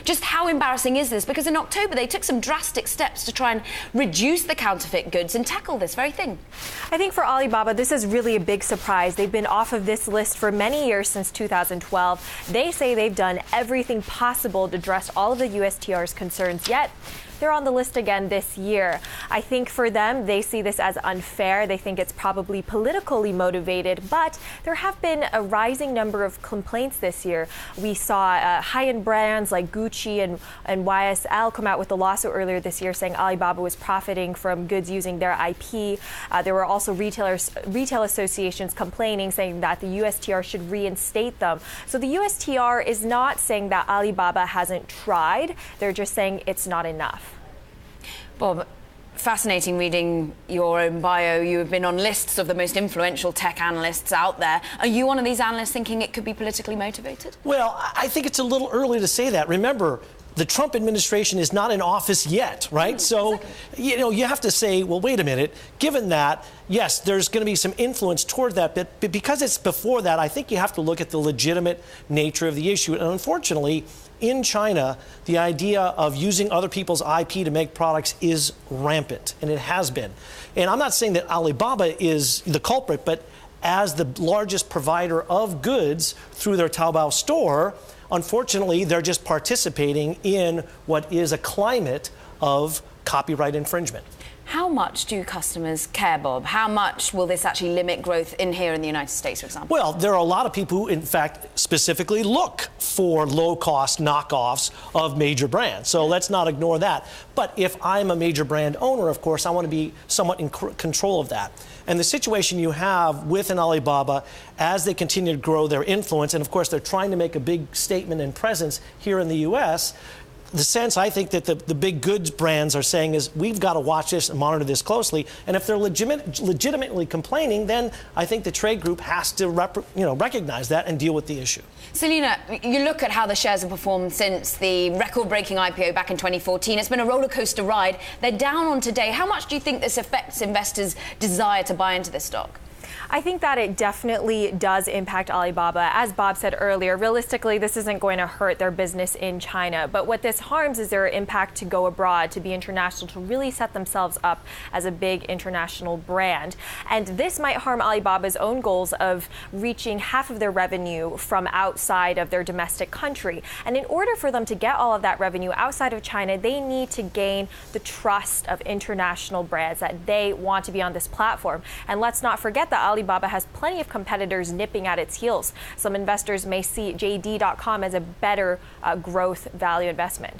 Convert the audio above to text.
just how embarrassing is this? Because in October, they took some drastic steps to try and reduce the counterfeit goods and tackle this very thing. I think for Alibaba, this is really a big surprise. They've been off of this list for many years, since 2012. They say they've done everything possible to address all of the USTR's concerns, yet they're on the list again this year. I think for them, they see this as unfair. They think it's probably politically motivated, but there have been a rising number of complaints this year. We saw high-end brands like Gucci and YSL come out with a lawsuit earlier this year saying Alibaba was profiting from goods using their IP. There were also retail associations complaining, saying that the USTR should reinstate them. So the USTR is not saying that Alibaba hasn't tried. They're just saying it's not enough. Bob, fascinating reading your own bio. You have been on lists of the most influential tech analysts out there. Are you one of these analysts thinking it could be politically motivated? Well, I think it's a little early to say that. Remember, the Trump administration is not in office yet, right? So, you have to say, well, wait a minute. Given that, yes, there's going to be some influence toward that, but because it's before that, I think you have to look at the legitimate nature of the issue. And unfortunately, in China, the idea of using other people's IP to make products is rampant, and it has been. And I'm not saying that Alibaba is the culprit, but as the largest provider of goods through their Taobao store, unfortunately, they're just participating in what is a climate of copyright infringement. How much do customers care, Bob? How much will this actually limit growth in here in the United States, for example? Well, there are a lot of people who, in fact, specifically look for low-cost knockoffs of major brands. So let's not ignore that. But if I'm a major brand owner, of course, I want to be somewhat in control of that. And the situation you have with an Alibaba, as they continue to grow their influence, and of course they're trying to make a big statement and presence here in the U.S., the sense I think that the big goods brands are saying is we've got to watch this and monitor this closely. And if they're legitimately complaining, then I think the trade group has to recognize that and deal with the issue. Selena, you look at how the shares have performed since the record-breaking IPO back in 2014. It's been a roller coaster ride. They're down on today. How much do you think this affects investors' desire to buy into this stock? I think that it definitely does impact Alibaba. As Bob said earlier, realistically, this isn't going to hurt their business in China. But what this harms is their impact to go abroad, to be international, to really set themselves up as a big international brand. And this might harm Alibaba's own goals of reaching half of their revenue from outside of their domestic country. And in order for them to get all of that revenue outside of China, they need to gain the trust of international brands that they want to be on this platform. And let's not forget that Alibaba has plenty of competitors nipping at its heels. Some investors may see JD.com as a better growth value investment.